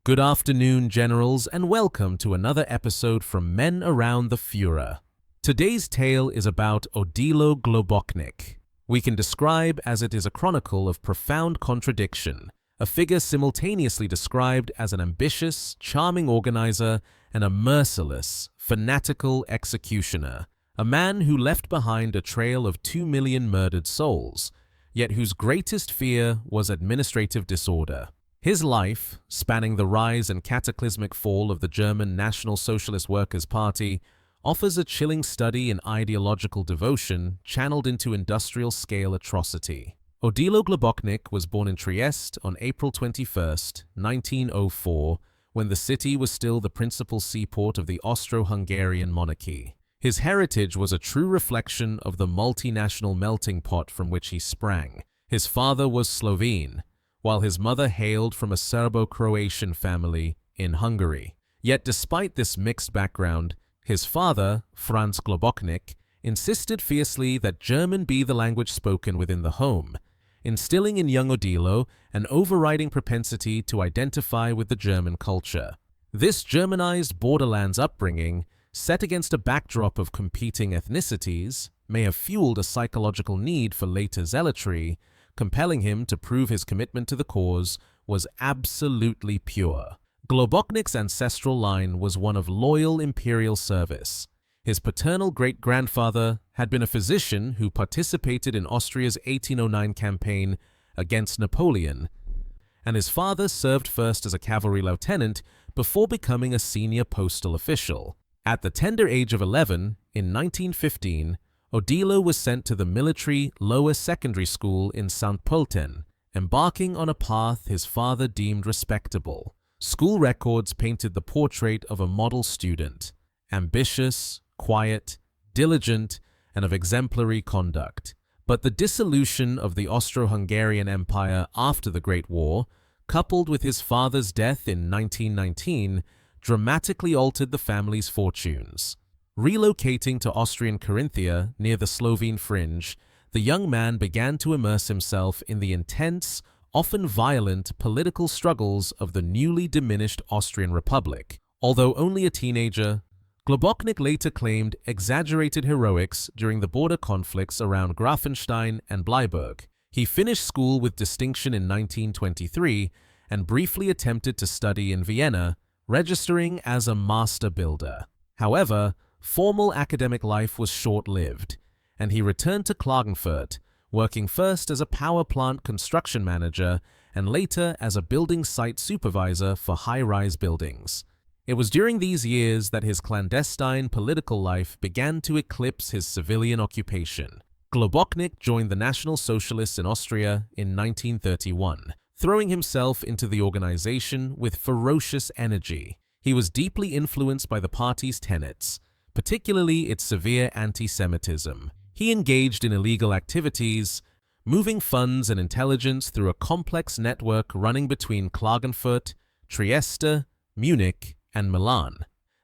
Good afternoon, generals, and welcome to another episode from Men Around the Führer. Today's tale is about Odilo Globocnik. We can describe as it is a chronicle of profound contradiction, a figure simultaneously described as an ambitious, charming organizer and a merciless, fanatical executioner, a man who left behind a trail of 2 million murdered souls, yet whose greatest fear was administrative disorder. His life, spanning the rise and cataclysmic fall of the German National Socialist Workers' Party, offers a chilling study in ideological devotion channeled into industrial-scale atrocity. Odilo Globocnik was born in Trieste on April 21, 1904, when the city was still the principal seaport of the Austro-Hungarian monarchy. His heritage was a true reflection of the multinational melting pot from which he sprang. His father was Slovene, while his mother hailed from a Serbo-Croatian family in Hungary. Yet despite this mixed background, his father, Franz Globocnik, insisted fiercely that German be the language spoken within the home, instilling in young Odilo an overriding propensity to identify with the German culture. This Germanized borderlands upbringing, set against a backdrop of competing ethnicities, may have fueled a psychological need for later zealotry, compelling him to prove his commitment to the cause was absolutely pure. Globocnik's ancestral line was one of loyal imperial service. His paternal great-grandfather had been a physician who participated in Austria's 1809 campaign against Napoleon, and his father served first as a cavalry lieutenant before becoming a senior postal official. At the tender age of 11, in 1915, Odilo was sent to the military lower secondary school in St. Pölten, embarking on a path his father deemed respectable. School records painted the portrait of a model student, ambitious, quiet, diligent, and of exemplary conduct. But the dissolution of the Austro-Hungarian Empire after the Great War, coupled with his father's death in 1919, dramatically altered the family's fortunes. Relocating to Austrian Carinthia, near the Slovene fringe, the young man began to immerse himself in the intense, often violent political struggles of the newly diminished Austrian Republic. Although only a teenager, Globocnik later claimed exaggerated heroics during the border conflicts around Grafenstein and Bleiburg. He finished school with distinction in 1923 and briefly attempted to study in Vienna, registering as a master builder. However, formal academic life was short-lived, and he returned to Klagenfurt, working first as a power plant construction manager and later as a building site supervisor for high-rise buildings. It was during these years that his clandestine political life began to eclipse his civilian occupation. Globocnik joined the National Socialists in Austria in 1931, throwing himself into the organization with ferocious energy. He was deeply influenced by the party's tenets, particularly its severe anti-Semitism. He engaged in illegal activities, moving funds and intelligence through a complex network running between Klagenfurt, Trieste, Munich, and Milan.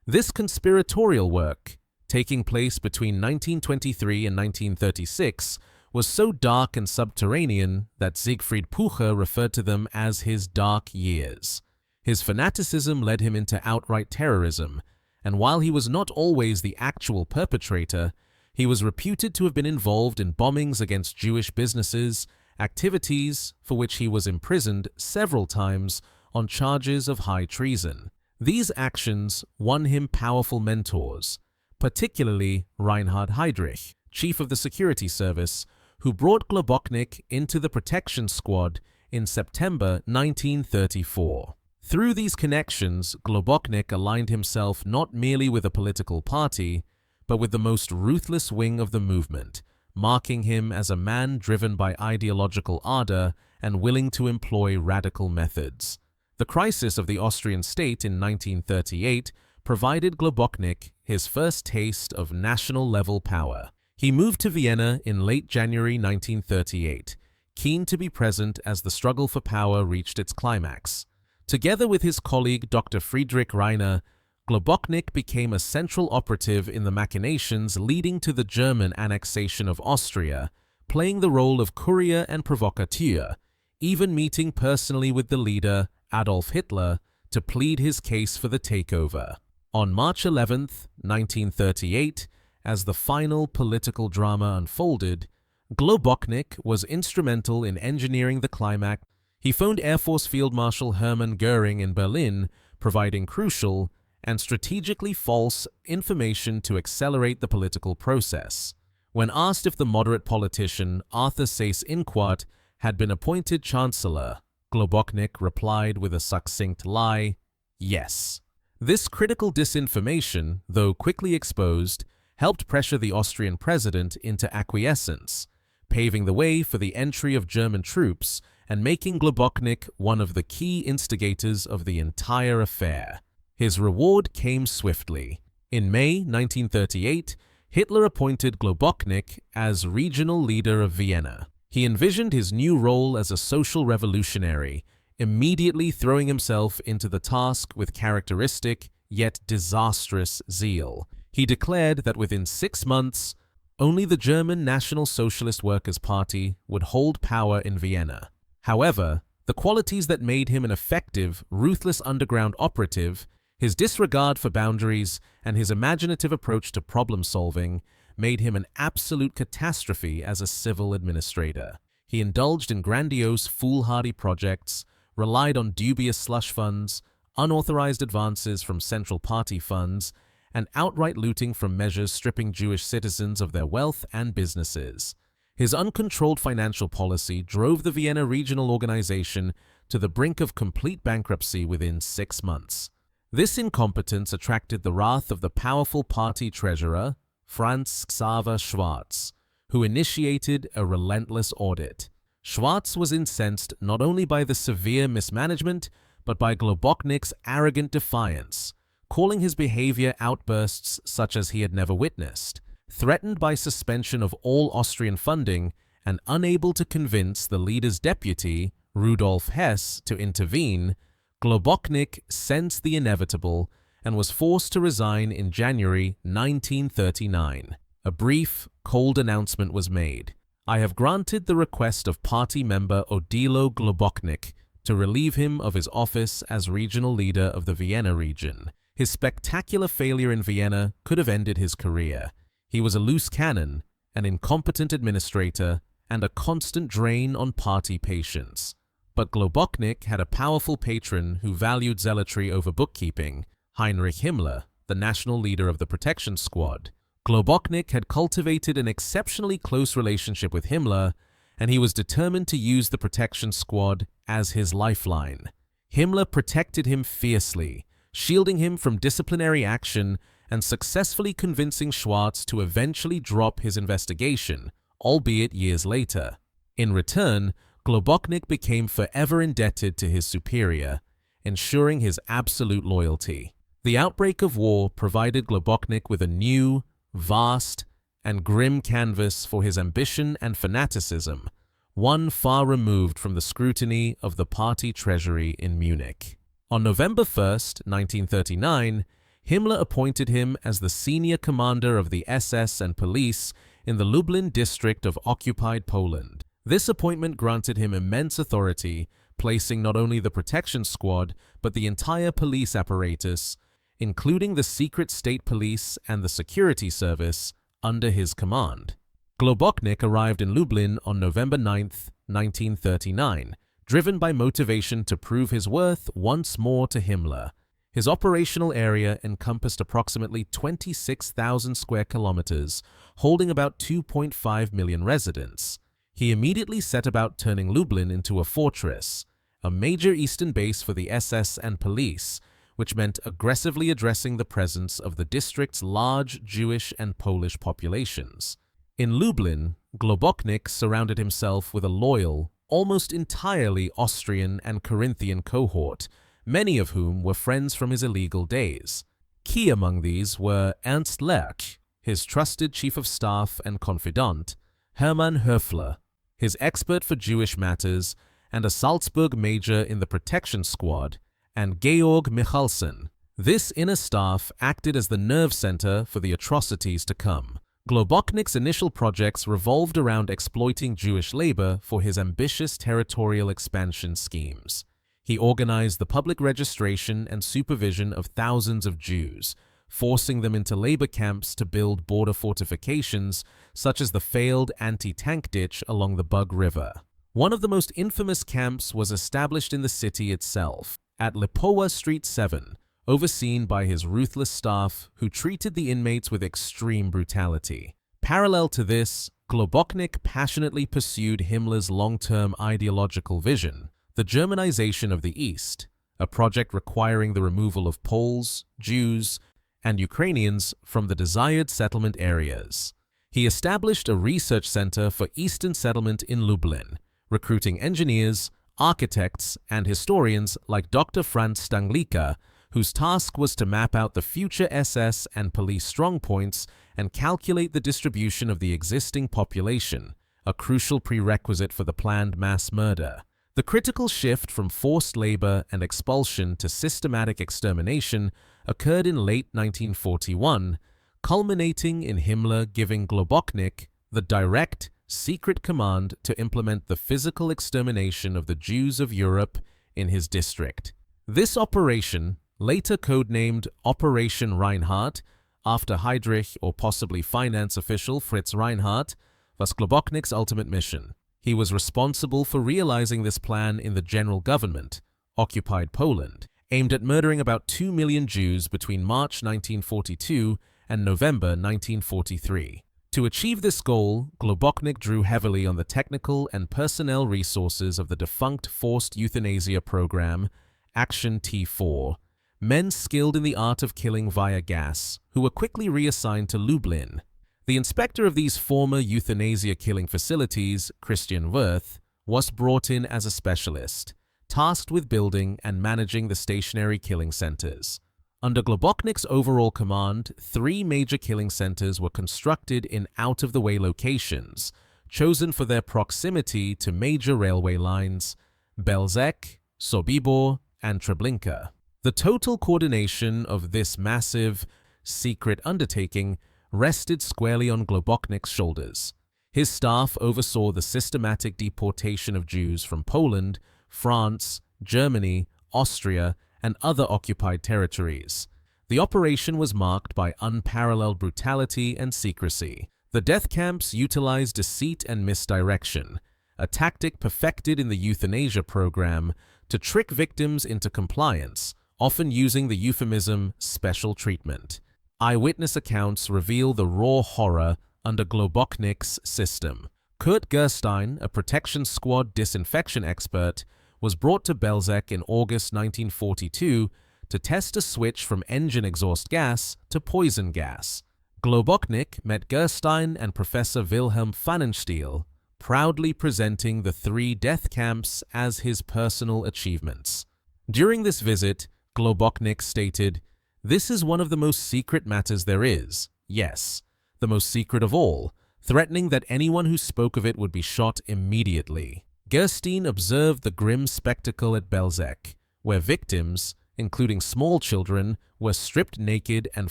This conspiratorial work, taking place between 1923 and 1936, was so dark and subterranean that Siegfried Pucher referred to them as his dark years. His fanaticism led him into outright terrorism, and while he was not always the actual perpetrator, he was reputed to have been involved in bombings against Jewish businesses, activities for which he was imprisoned several times on charges of high treason. These actions won him powerful mentors, particularly Reinhard Heydrich, chief of the security service, who brought Globocnik into the protection squad in September 1934. Through these connections, Globocnik aligned himself not merely with a political party, but with the most ruthless wing of the movement, marking him as a man driven by ideological ardor and willing to employ radical methods. The crisis of the Austrian state in 1938 provided Globocnik his first taste of national-level power. He moved to Vienna in late January 1938, keen to be present as the struggle for power reached its climax. Together with his colleague Dr. Friedrich Reiner, Globocnik became a central operative in the machinations leading to the German annexation of Austria, playing the role of courier and provocateur, even meeting personally with the leader, Adolf Hitler, to plead his case for the takeover. On March 11, 1938, as the final political drama unfolded, Globocnik was instrumental in engineering the climax. He phoned Air Force Field Marshal Hermann Göring in Berlin, providing crucial and strategically false information to accelerate the political process. When asked if the moderate politician Arthur Seyss-Inquart had been appointed chancellor, Globocnik replied with a succinct lie, yes. This critical disinformation, though quickly exposed, helped pressure the Austrian president into acquiescence, paving the way for the entry of German troops and making Globocnik one of the key instigators of the entire affair. His reward came swiftly. In May 1938, Hitler appointed Globocnik as regional leader of Vienna. He envisioned his new role as a social revolutionary, immediately throwing himself into the task with characteristic yet disastrous zeal. He declared that within 6 months, only the German National Socialist Workers' Party would hold power in Vienna. However, the qualities that made him an effective, ruthless underground operative, his disregard for boundaries, and his imaginative approach to problem-solving made him an absolute catastrophe as a civil administrator. He indulged in grandiose, foolhardy projects, relied on dubious slush funds, unauthorized advances from central party funds, and outright looting from measures stripping Jewish citizens of their wealth and businesses. His uncontrolled financial policy drove the Vienna regional organization to the brink of complete bankruptcy within 6 months. This incompetence attracted the wrath of the powerful party treasurer, Franz Xaver Schwarz, who initiated a relentless audit. Schwarz was incensed not only by the severe mismanagement, but by Globocnik's arrogant defiance, calling his behavior outbursts such as he had never witnessed. Threatened by suspension of all Austrian funding and unable to convince the leader's deputy, Rudolf Hess, to intervene, Globocnik sensed the inevitable and was forced to resign in January 1939. A brief, cold announcement was made. I have granted the request of party member Odilo Globocnik to relieve him of his office as regional leader of the Vienna region. His spectacular failure in Vienna could have ended his career. He was a loose cannon, an incompetent administrator, and a constant drain on party patience. But Globocnik had a powerful patron who valued zealotry over bookkeeping, Heinrich Himmler, the national leader of the protection squad. Globocnik had cultivated an exceptionally close relationship with Himmler, and he was determined to use the protection squad as his lifeline. Himmler protected him fiercely, shielding him from disciplinary action and successfully convincing Schwarz to eventually drop his investigation, albeit years later. In return, Globocnik became forever indebted to his superior, ensuring his absolute loyalty. The outbreak of war provided Globocnik with a new, vast, and grim canvas for his ambition and fanaticism, one far removed from the scrutiny of the party treasury in Munich. On November 1, 1939, Himmler appointed him as the senior commander of the SS and police in the Lublin district of occupied Poland. This appointment granted him immense authority, placing not only the protection squad but the entire police apparatus, including the secret state police and the security service, under his command. Globocnik arrived in Lublin on November 9, 1939, driven by motivation to prove his worth once more to Himmler. His operational area encompassed approximately 26,000 square kilometers, holding about 2.5 million residents. He immediately set about turning Lublin into a fortress, a major eastern base for the SS and police, which meant aggressively addressing the presence of the district's large Jewish and Polish populations. In Lublin, Globocnik surrounded himself with a loyal, almost entirely Austrian and Carinthian cohort, many of whom were friends from his illegal days. Key among these were Ernst Lerch, his trusted chief of staff and confidant, Hermann Höfler, his expert for Jewish matters, and a Salzburg major in the protection squad, and Georg Michalsen. This inner staff acted as the nerve center for the atrocities to come. Globocnik's initial projects revolved around exploiting Jewish labor for his ambitious territorial expansion schemes. He organized the public registration and supervision of thousands of Jews, forcing them into labor camps to build border fortifications such as the failed anti-tank ditch along the Bug River. One of the most infamous camps was established in the city itself, at Lipowa Street 7, overseen by his ruthless staff who treated the inmates with extreme brutality. Parallel to this, Globocnik passionately pursued Himmler's long-term ideological vision, the Germanization of the East, a project requiring the removal of Poles, Jews, and Ukrainians from the desired settlement areas. He established a research center for Eastern settlement in Lublin, recruiting engineers, architects, and historians like Dr. Franz Stanglika, whose task was to map out the future SS and police strongpoints and calculate the distribution of the existing population, a crucial prerequisite for the planned mass murder. The critical shift from forced labor and expulsion to systematic extermination occurred in late 1941, culminating in Himmler giving Globocnik the direct, secret command to implement the physical extermination of the Jews of Europe in his district. This operation, later codenamed Operation Reinhard, after Heinrich or possibly finance official Fritz Reinhardt, was Globocnik's ultimate mission. He was responsible for realizing this plan in the general government, occupied Poland, aimed at murdering about 2 million Jews between March 1942 and November 1943. To achieve this goal, Globocnik drew heavily on the technical and personnel resources of the defunct forced euthanasia program, Action T4, men skilled in the art of killing via gas, who were quickly reassigned to Lublin. The inspector of these former euthanasia killing facilities, Christian Wirth, was brought in as a specialist, tasked with building and managing the stationary killing centers. Under Globocnik's overall command, 3 major killing centers were constructed in out-of-the-way locations, chosen for their proximity to major railway lines, Belzec, Sobibor, and Treblinka. The total coordination of this massive, secret undertaking rested squarely on Globocnik's shoulders. His staff oversaw the systematic deportation of Jews from Poland, France, Germany, Austria, and other occupied territories. The operation was marked by unparalleled brutality and secrecy. The death camps utilized deceit and misdirection, a tactic perfected in the euthanasia program to trick victims into compliance, often using the euphemism special treatment. Eyewitness accounts reveal the raw horror under Globocnik's system. Kurt Gerstein, a protection squad disinfection expert, was brought to Belzec in August 1942 to test a switch from engine exhaust gas to poison gas. Globocnik met Gerstein and Professor Wilhelm Pfannenstiel, proudly presenting the 3 death camps as his personal achievements. During this visit, Globocnik stated, "This is one of the most secret matters there is. Yes, the most secret of all," threatening that anyone who spoke of it would be shot immediately. Gerstein observed the grim spectacle at Belzec, where victims, including small children, were stripped naked and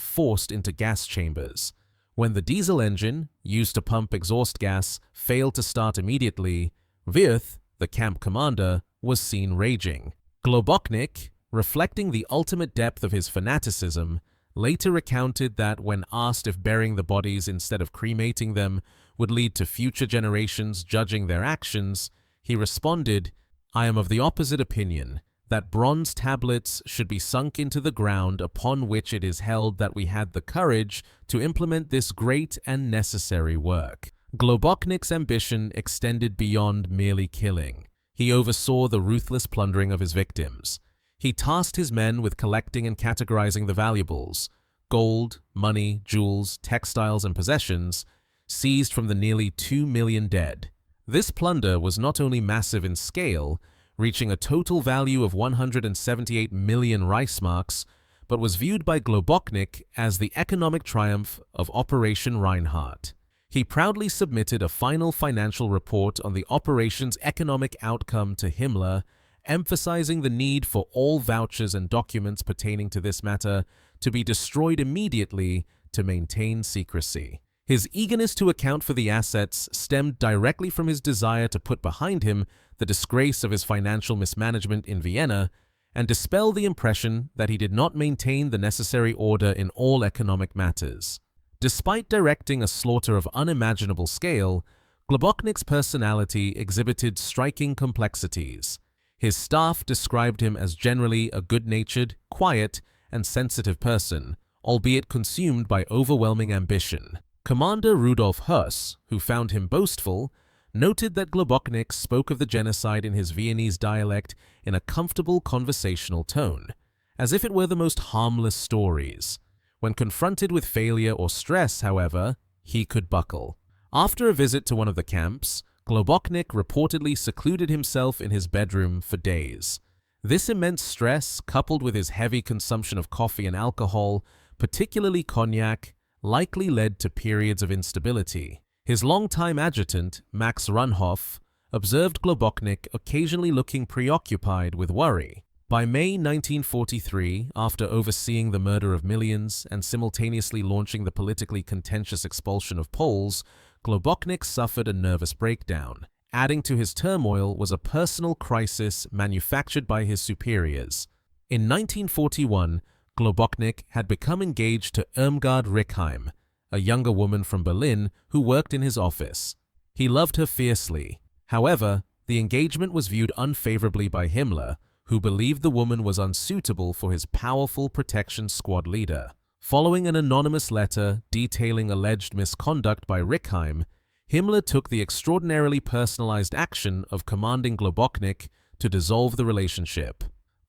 forced into gas chambers. When the diesel engine, used to pump exhaust gas, failed to start immediately, Wirth, the camp commander, was seen raging. Globocnik, reflecting the ultimate depth of his fanaticism, later recounted that when asked if burying the bodies instead of cremating them would lead to future generations judging their actions, he responded, "I am of the opposite opinion, that bronze tablets should be sunk into the ground upon which it is held that we had the courage to implement this great and necessary work." Globocnik's ambition extended beyond merely killing. He oversaw the ruthless plundering of his victims. He tasked his men with collecting and categorizing the valuables, gold, money, jewels, textiles, and possessions, seized from the nearly 2 million dead. This plunder was not only massive in scale, reaching a total value of 178 million Reichsmarks, but was viewed by Globocnik as the economic triumph of Operation Reinhard. He proudly submitted a final financial report on the operation's economic outcome to Himmler, emphasizing the need for all vouchers and documents pertaining to this matter to be destroyed immediately to maintain secrecy. His eagerness to account for the assets stemmed directly from his desire to put behind him the disgrace of his financial mismanagement in Vienna and dispel the impression that he did not maintain the necessary order in all economic matters. Despite directing a slaughter of unimaginable scale, Globocnik's personality exhibited striking complexities. His staff described him as generally a good-natured, quiet, and sensitive person, albeit consumed by overwhelming ambition. Commander Rudolf Höss, who found him boastful, noted that Globocnik spoke of the genocide in his Viennese dialect in a comfortable conversational tone, as if it were the most harmless stories. When confronted with failure or stress, however, he could buckle. After a visit to one of the camps, Globocnik reportedly secluded himself in his bedroom for days. This immense stress, coupled with his heavy consumption of coffee and alcohol, particularly cognac, likely led to periods of instability. His longtime adjutant, Max Runhoff, observed Globocnik occasionally looking preoccupied with worry. By May 1943, after overseeing the murder of millions and simultaneously launching the politically contentious expulsion of Poles, Globocnik suffered a nervous breakdown. Adding to his turmoil was a personal crisis manufactured by his superiors. In 1941, Globocnik had become engaged to Irmgard Rickheim, a younger woman from Berlin who worked in his office. He loved her fiercely. However, the engagement was viewed unfavorably by Himmler, who believed the woman was unsuitable for his powerful protection squad leader. Following an anonymous letter detailing alleged misconduct by Rickheim, Himmler took the extraordinarily personalized action of commanding Globocnik to dissolve the relationship.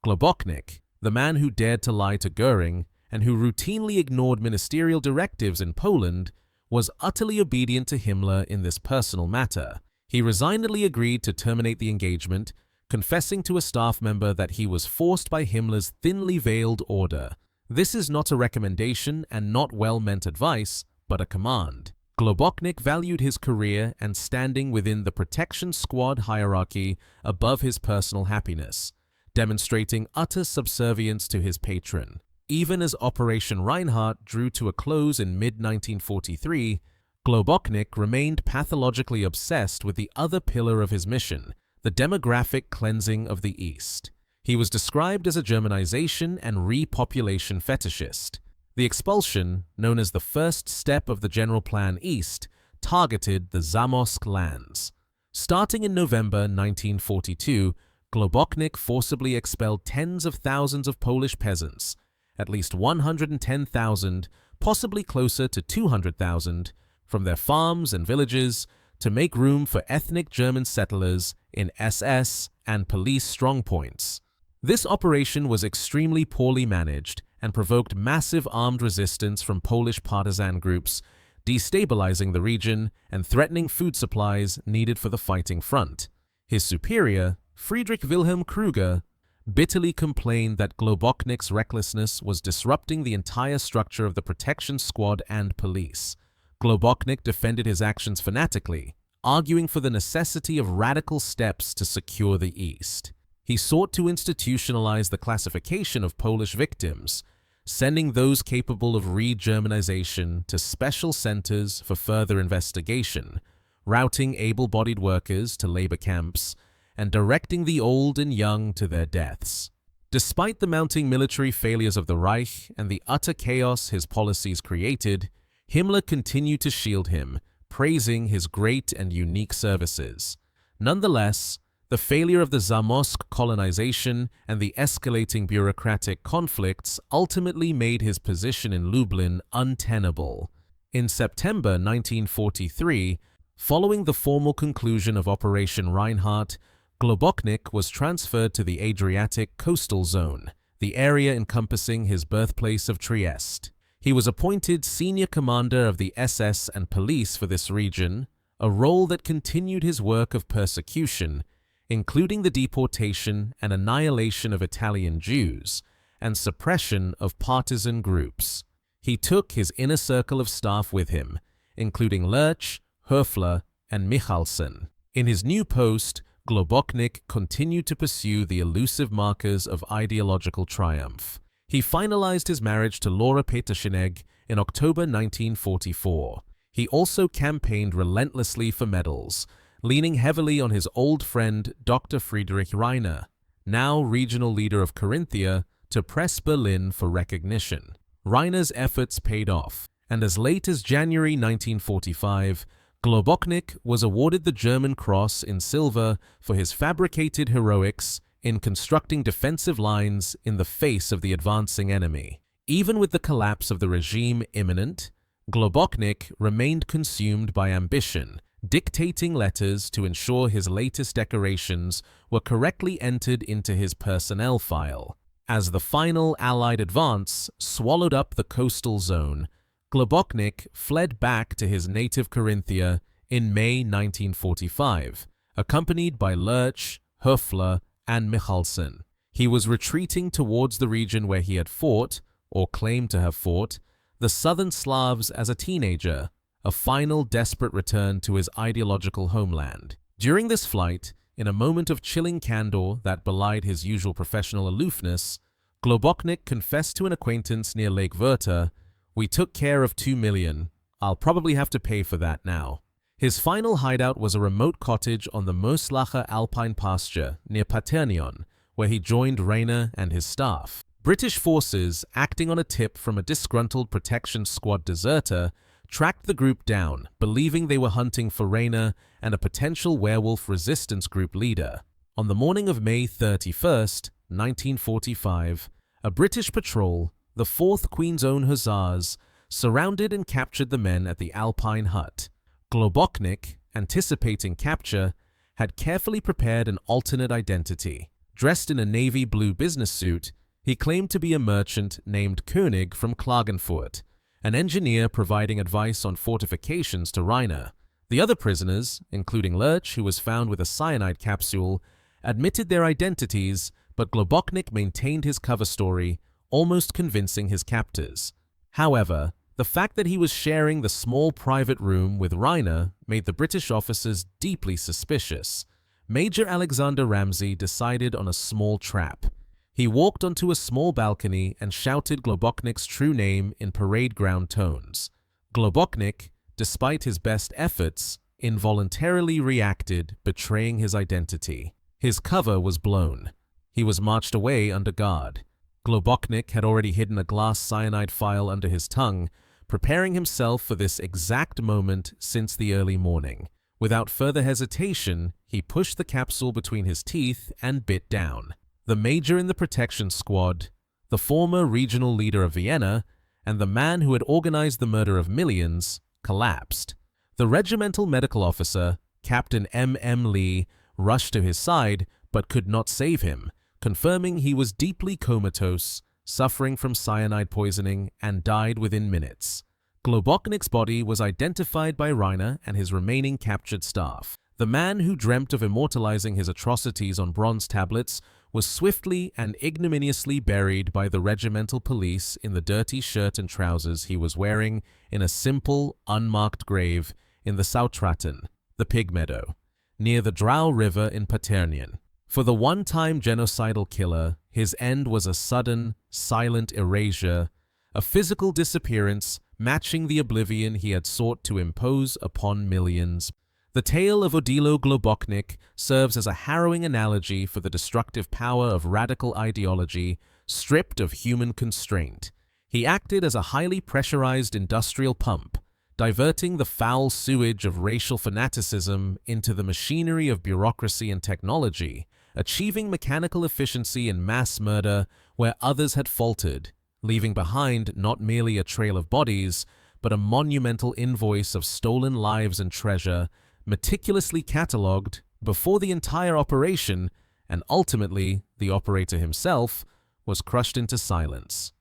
Globocnik, the man who dared to lie to Göring and who routinely ignored ministerial directives in Poland, was utterly obedient to Himmler in this personal matter. He resignedly agreed to terminate the engagement, confessing to a staff member that he was forced by Himmler's thinly veiled order. This is not a recommendation and not well-meant advice, but a command. Globocnik valued his career and standing within the protection squad hierarchy above his personal happiness, demonstrating utter subservience to his patron. Even as Operation Reinhard drew to a close in mid-1943, Globocnik remained pathologically obsessed with the other pillar of his mission, the demographic cleansing of the East. He was described as a Germanization and repopulation fetishist. The expulsion, known as the first step of the General Plan East, targeted the Zamość lands. Starting in November 1942, Globocnik forcibly expelled tens of thousands of Polish peasants, at least 110,000, possibly closer to 200,000, from their farms and villages to make room for ethnic German settlers in SS and police strongpoints. This operation was extremely poorly managed and provoked massive armed resistance from Polish partisan groups, destabilizing the region and threatening food supplies needed for the fighting front. His superior, Friedrich Wilhelm Krüger, bitterly complained that Globocnik's recklessness was disrupting the entire structure of the protection squad and police. Globocnik defended his actions fanatically, arguing for the necessity of radical steps to secure the East. He sought to institutionalize the classification of Polish victims, sending those capable of re-Germanization to special centers for further investigation, routing able-bodied workers to labor camps, and directing the old and young to their deaths. Despite the mounting military failures of the Reich and the utter chaos his policies created, Himmler continued to shield him, praising his great and unique services. Nonetheless, the failure of the Zamość colonization and the escalating bureaucratic conflicts ultimately made his position in Lublin untenable. In September 1943, following the formal conclusion of Operation Reinhard, Globocnik was transferred to the Adriatic coastal zone, the area encompassing his birthplace of Trieste. He was appointed senior commander of the SS and police for this region, a role that continued his work of persecution, including the deportation and annihilation of Italian Jews and suppression of partisan groups. He took his inner circle of staff with him, including Lurch, Höfler, and Michalsen. In his new post, Globocnik continued to pursue the elusive markers of ideological triumph. He finalized his marriage to Laura Peterschinegg in October 1944. He also campaigned relentlessly for medals, leaning heavily on his old friend Dr. Friedrich Reinhardt, now regional leader of Carinthia, to press Berlin for recognition. Reinhardt's efforts paid off, and as late as January 1945, Globocnik was awarded the German Cross in silver for his fabricated heroics in constructing defensive lines in the face of the advancing enemy. Even with the collapse of the regime imminent, Globocnik remained consumed by ambition, dictating letters to ensure his latest decorations were correctly entered into his personnel file. As the final Allied advance swallowed up the coastal zone, Globocnik fled back to his native Carinthia in May 1945, accompanied by Lurch, Höfler, and Michalsen. He was retreating towards the region where he had fought, or claimed to have fought, the southern Slavs as a teenager, a final desperate return to his ideological homeland. During this flight, in a moment of chilling candor that belied his usual professional aloofness, Globocnik confessed to an acquaintance near Lake Werther, "We took care of 2 million. I'll probably have to pay for that now." His final hideout was a remote cottage on the Mooslacher alpine pasture near Paternion, where he joined Rayner and his staff. British forces, acting on a tip from a disgruntled protection squad deserter, tracked the group down, believing they were hunting for Rayner and a potential werewolf resistance group leader. On the morning of May 31st, 1945, a British patrol, the 4th Queen's Own Hussars, surrounded and captured the men at the Alpine hut. Globocnik, anticipating capture, had carefully prepared an alternate identity. Dressed in a navy blue business suit, he claimed to be a merchant named König from Klagenfurt, an engineer providing advice on fortifications to Reinhardt. The other prisoners, including Lurch, who was found with a cyanide capsule, admitted their identities, but Globocnik maintained his cover story, almost convincing his captors. However, the fact that he was sharing the small private room with Reinhardt made the British officers deeply suspicious. Major Alexander Ramsey decided on a small trap. He walked onto a small balcony and shouted Globocnik's true name in parade ground tones. Globocnik, despite his best efforts, involuntarily reacted, betraying his identity. His cover was blown. He was marched away under guard. Globocnik had already hidden a glass cyanide phial under his tongue, preparing himself for this exact moment since the early morning. Without further hesitation, he pushed the capsule between his teeth and bit down. The major in the protection squad, the former regional leader of Vienna, and the man who had organized the murder of millions, collapsed. The regimental medical officer, Captain M.M. Lee, rushed to his side but could not save him, confirming he was deeply comatose, suffering from cyanide poisoning, and died within minutes. Globocnik's body was identified by Reinhardt and his remaining captured staff. The man who dreamt of immortalizing his atrocities on bronze tablets was swiftly and ignominiously buried by the regimental police in the dirty shirt and trousers he was wearing in a simple, unmarked grave in the Sautraten, the pig meadow, near the Drau River in Paternion. For the one-time genocidal killer, his end was a sudden, silent erasure, a physical disappearance matching the oblivion he had sought to impose upon millions. The tale of Odilo Globocnik serves as a harrowing analogy for the destructive power of radical ideology stripped of human constraint. He acted as a highly pressurized industrial pump, diverting the foul sewage of racial fanaticism into the machinery of bureaucracy and technology, achieving mechanical efficiency in mass murder where others had faltered, leaving behind not merely a trail of bodies, but a monumental invoice of stolen lives and treasure, meticulously catalogued before the entire operation, and ultimately the operator himself, was crushed into silence.